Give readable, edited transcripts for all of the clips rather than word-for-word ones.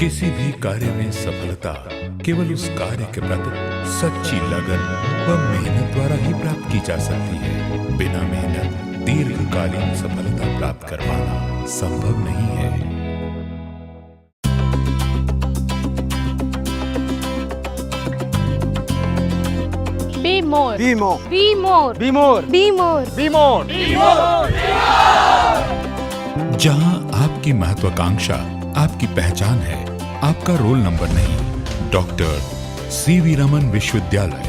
किसी भी कार्य में सफलता केवल उस कार्य के प्रति सच्ची लगन व मेहनत द्वारा ही प्राप्त की जा सकती है। बिना मेहनत दीर्घकालीन सफलता प्राप्त कर पाना संभव नहीं है। Be more. Be more. Be more. Be more. Be more. Be more. Be more. जहां आपकी महत्वाकांक्षा आपकी पहचान है, आपका रोल नंबर नहीं। डॉक्टर सीवी रमन विश्वविद्यालय,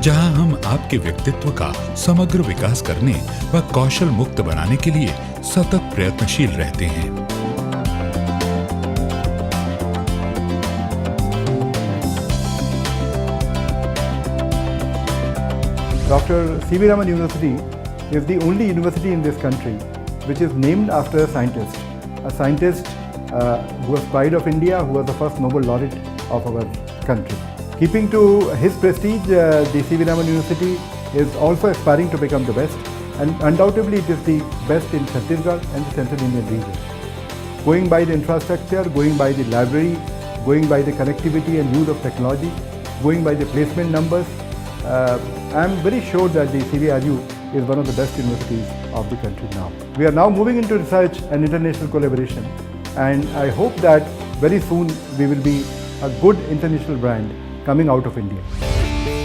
जहां हम आपके व्यक्तित्व का समग्र विकास करने व कौशल मुक्त बनाने के लिए सतत प्रयत्नशील रहते हैं। Dr. C.V. Raman University is the only university in this country which is named after a scientist who was pride of India, who was the first Nobel laureate of our country. Keeping to his prestige, the C.V. Raman University is also aspiring to become the best, and undoubtedly it is the best in Chhattisgarh and the Central Indian region. Going by the infrastructure, going by the library, going by the connectivity and use of technology, going by the placement numbers, I am very sure that the CVRU is one of the best universities of the country now. We are now moving into research and international collaboration, and I hope that very soon we will be a good international brand coming out of India.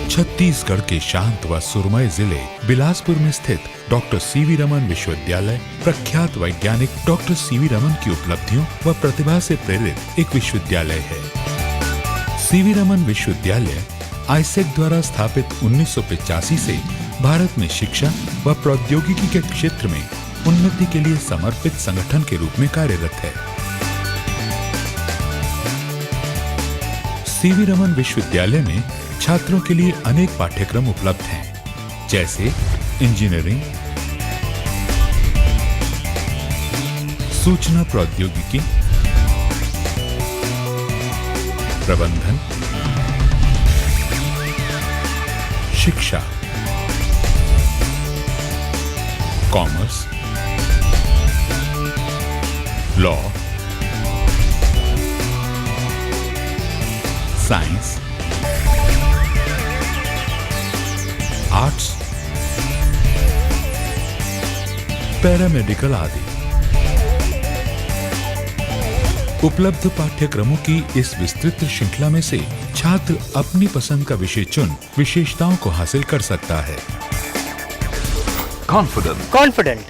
Chhattisgarh के शांत व सुरमय जिले बिलासपुर में स्थित doctor CV Raman विश्वविद्यालय प्रख्यात वैज्ञानिक doctor CV Raman की उपलब्धियों व प्रतिभा से प्रेरित एक विश्वविद्यालय है। सीवी रमन विश्वविद्यालय आईसेक द्वारा स्थापित 1985 से भारत में शिक्षा व प्रौद्योगिकी के क्षेत्र में उन्नति के लिए समर्पित संगठन के रूप में कार्यरत है। सीवी रमन विश्वविद्यालय में छात्रों के लिए अनेक पाठ्यक्रम उपलब्ध हैं, जैसे इंजीनियरिंग, सूचना प्रौद्योगिकी, प्रबंधन, शिक्षा, commerce, law, science, arts, paramedical आदि। उपलब्ध पाठ्यक्रमों की इस विस्तृत श्रृंखला में से छात्र अपनी पसंद का विषय चुन विशेषताओं को हासिल कर सकता है। Confident.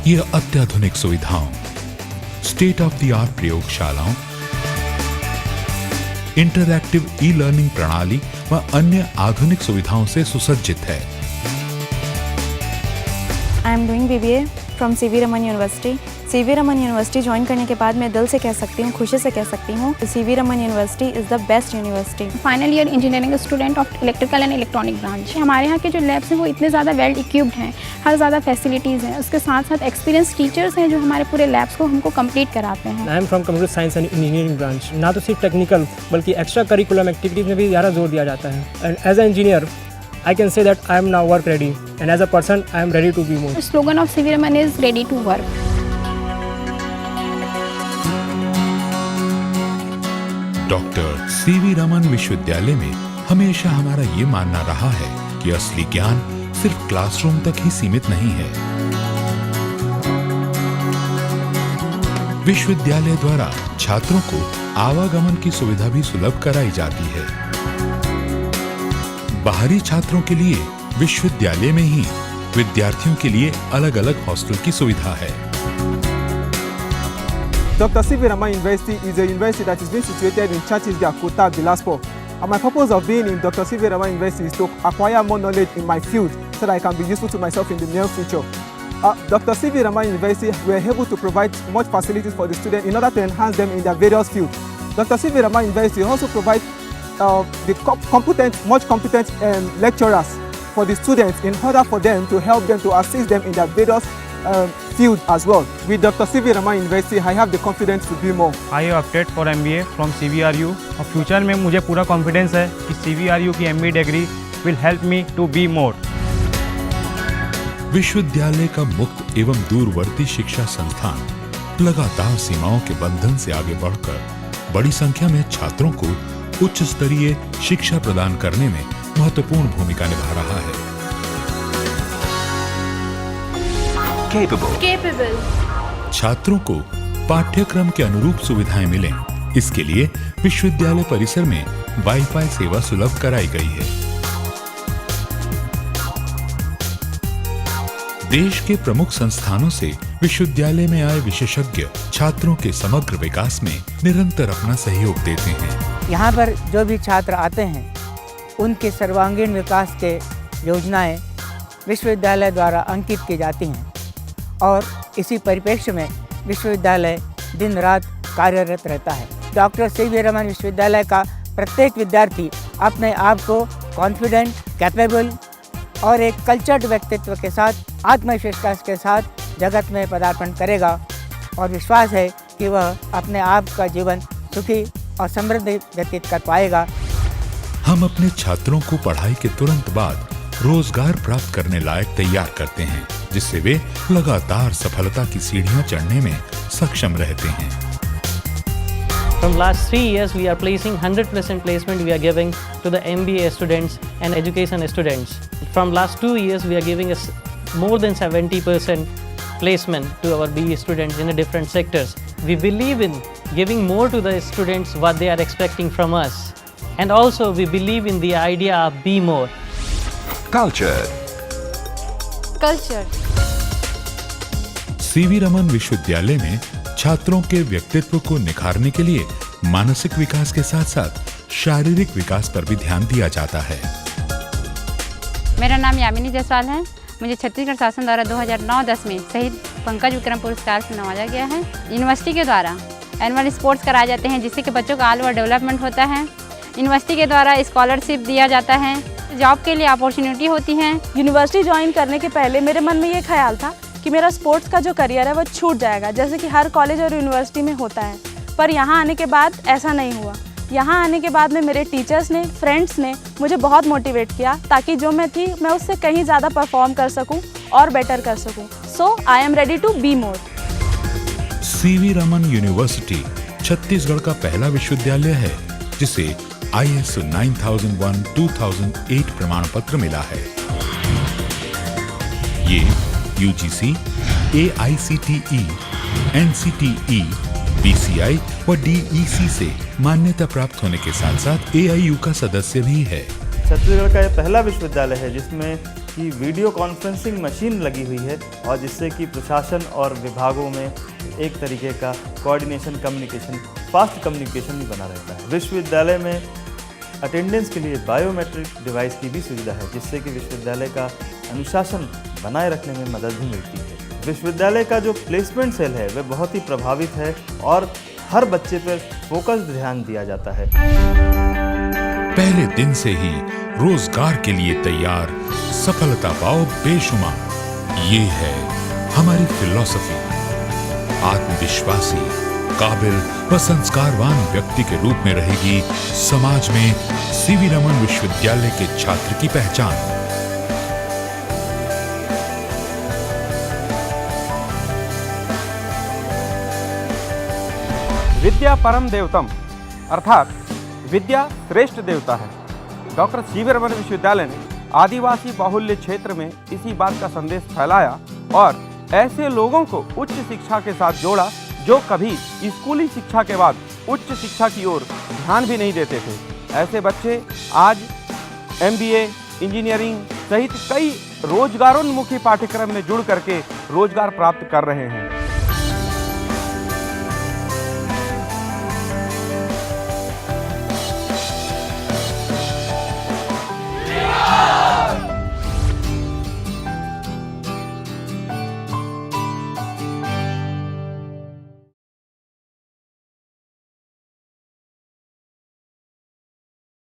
यह अत्याधुनिक सुविधाओं, स्टेट ऑफ द आर्ट प्रयोगशालाओं, इंटरैक्टिव ई लर्निंग प्रणाली व अन्य आधुनिक सुविधाओं से सुसज्जित है। I am doing BBA from CV Raman university. CV Raman university join करने के बाद मैं दिल से कह सकती हूँ, खुशी से कह सकती हूँ, CV Raman university is the best university. Final year engineering student of electrical and electronic branch. हमारे यहाँ के जो लैब्स हैं वो इतने ज़्यादा वेल इक्विप्ड हैं, हर ज़्यादा फैसिलिटीज़ हैं, उसके साथ साथ एक्सपीरियंस टीचर्स हैं जो हमारे पूरे लैब्स को हमको कंप्लीट कराते हैं। I am from computer science and engineering branch. ना तो सिर्फ टेक्निकल बल्कि एक्स्ट्रा करिकुलम एक्टिविटीज़ में भी ज़्यादा जोर दिया जाता है। And as a engineer I can say that I am now work ready, and as a person I am ready to be more. The slogan of CV Raman is ready to work. Doctor CV Raman विश्वविद्यालय में हमेशा हमारा ये मानना रहा है कि असली ज्ञान सिर्फ क्लासरूम तक ही सीमित नहीं है। विश्वविद्यालय द्वारा छात्रों को आवागमन की सुविधा भी सुलभ कराई जाती है। बाहरी छात्रों के लिए विश्वविद्यालय में ही विद्यार्थियों के लिए अलग अलग हॉस्टल की सुविधा है। Dr. C.V. Raman University is a university that is being situated in Chhattisgarh, Kota, Bilaspur. And my purpose of being in Dr. C.V. Raman University is to acquire more knowledge in my field so that I can be useful to myself in the near future. Dr. C.V. Raman University, we are able to provide much facilities for the students in order to enhance them in their various fields. Dr. C.V. Raman University also provides much competent lecturers for the students in order for them to help them to assist them in their various field as well. With Dr. C.V. Raman University, I have the confidence to be more. I have opted for MBA from CVRU और future में मुझे पूरा confidence है कि CVRU की MBA degree will help me to be more. विश्वविद्यालय का मुक्त एवं दूरवर्ती शिक्षा संस्थान लगातार सीमाओं के बंधन से आगे बढ़कर बड़ी संख्या में छात्रों को उच्च स्तरीय शिक्षा प्रदान करने में महत्वपूर्ण भूमिका निभा रहा है। Capable. छात्रों को पाठ्यक्रम के अनुरूप सुविधाएं मिलें, इसके लिए विश्वविद्यालय परिसर में वाईफाई सेवा सुलभ कराई गई है। देश के प्रमुख संस्थानों से विश्वविद्यालय में आए विशेषज्ञ छात्रों के समग्र विकास में निरंतर अपना सहयोग देते हैं। यहाँ पर जो भी छात्र आते हैं उनके सर्वांगीण विकास के योजनाएं विश्वविद्यालय द्वारा अंकित की जाती हैं और इसी परिप्रेक्ष्य में विश्वविद्यालय दिन रात कार्यरत रहता है। डॉक्टर सीवी रमन विश्वविद्यालय का प्रत्येक विद्यार्थी अपने आप को कॉन्फिडेंट, कैपेबल और एक कल्चर्ड व्यक्तित्व के साथ, आत्मविश्वास के साथ जगत में पदार्पण करेगा और विश्वास है कि वह अपने आप का जीवन सुखी और समृद्ध व्यतीत कर पाएगा। हम अपने छात्रों को पढ़ाई के तुरंत बाद रोजगार प्राप्त करने लायक तैयार करते हैं, जिससे वे लगातार सफलता की सीढ़ियां चढ़ने में सक्षम रहते हैं। From last 3 years, we are placing 100% placement we are giving to the MBA students and education students. From last 2 years, we are giving us more than 70% placement to our BE students in the different sectors. We believe in giving more to the students what they are expecting from us. And also, we believe in the idea of be more. Culture. CV Raman विश्वविद्यालय में छात्रों के व्यक्तित्व को निखारने के लिए मानसिक विकास के साथ साथ शारीरिक विकास पर भी ध्यान दिया जाता है। मेरा नाम यामिनी जायसवाल है। मुझे छत्तीसगढ़ शासन द्वारा 2009-10 में शहीद पंकज विक्रम पुरस्कार से नवाजा गया है। यूनिवर्सिटी के द्वारा एनुअल स्पोर्ट्स कराए जाते हैं, जिससे कि बच्चों का ऑल ओवर डेवलपमेंट होता है। यूनिवर्सिटी के द्वारा स्कॉलरशिप दिया जाता है, जॉब के लिए अपॉर्चुनिटी होती है। यूनिवर्सिटी ज्वाइन करने के पहले मेरे मन में ये ख्याल था कि मेरा स्पोर्ट्स का जो करियर है वो छूट जाएगा, जैसे कि हर कॉलेज और यूनिवर्सिटी में होता है। पर यहाँ आने के बाद ऐसा नहीं हुआ। यहाँ आने के बाद में मेरे टीचर्स ने, फ्रेंड्स ने मुझे बहुत मोटिवेट किया, ताकि जो मैं थी मैं उससे कहीं ज़्यादा परफॉर्म कर सकूँ और बेटर कर सकूँ। So I am ready to be more. CV Raman university Chhattisgarh का पहला विश्वविद्यालय है जिसे ISO 9001:2008 प्रमाण पत्र मिला है। ये UGC, AICTE, NCTE, BCI व DEC से मान्यता प्राप्त होने के साथ साथ AIU का सदस्य भी है। छत्तीसगढ़ का यह पहला विश्वविद्यालय है जिसमें कि वीडियो कॉन्फ्रेंसिंग मशीन लगी हुई है और जिससे कि प्रशासन और विभागों में एक तरीके का कोऑर्डिनेशन, कम्युनिकेशन, फास्ट कम्युनिकेशन भी बना रहता है। विश्वविद्यालय में अटेंडेंस के लिए बायोमेट्रिक डिवाइस की भी सुविधा है, जिससे कि विश्वविद्यालय का अनुशासन बनाए रखने में मदद भी मिलती है। विश्वविद्यालय का जो प्लेसमेंट सेल है वह बहुत ही प्रभावित है और हर बच्चे पर फोकस्ड ध्यान दिया जाता है। पहले दिन से ही रोजगार के लिए तैयार, सफलता पाओ बेशुमार, ये है हमारी फिलॉसफी। आत्मविश्वासी, काबिल व संस्कारवान व्यक्ति के रूप में रहेगी समाज में सीवी रमन विश्वविद्यालय के छात्र की पहचान। विद्या परम देवतम, अर्थात विद्या श्रेष्ठ देवता है। डॉक्टर सीवी रमन विश्वविद्यालय ने आदिवासी बाहुल्य क्षेत्र में इसी बात का संदेश फैलाया और ऐसे लोगों को उच्च शिक्षा के साथ जोड़ा जो कभी स्कूली शिक्षा के बाद उच्च शिक्षा की ओर ध्यान भी नहीं देते थे। ऐसे बच्चे आज MBA, इंजीनियरिंग सहित कई रोजगारोन्मुखी पाठ्यक्रम में जुड़ करके रोजगार प्राप्त कर रहे हैं।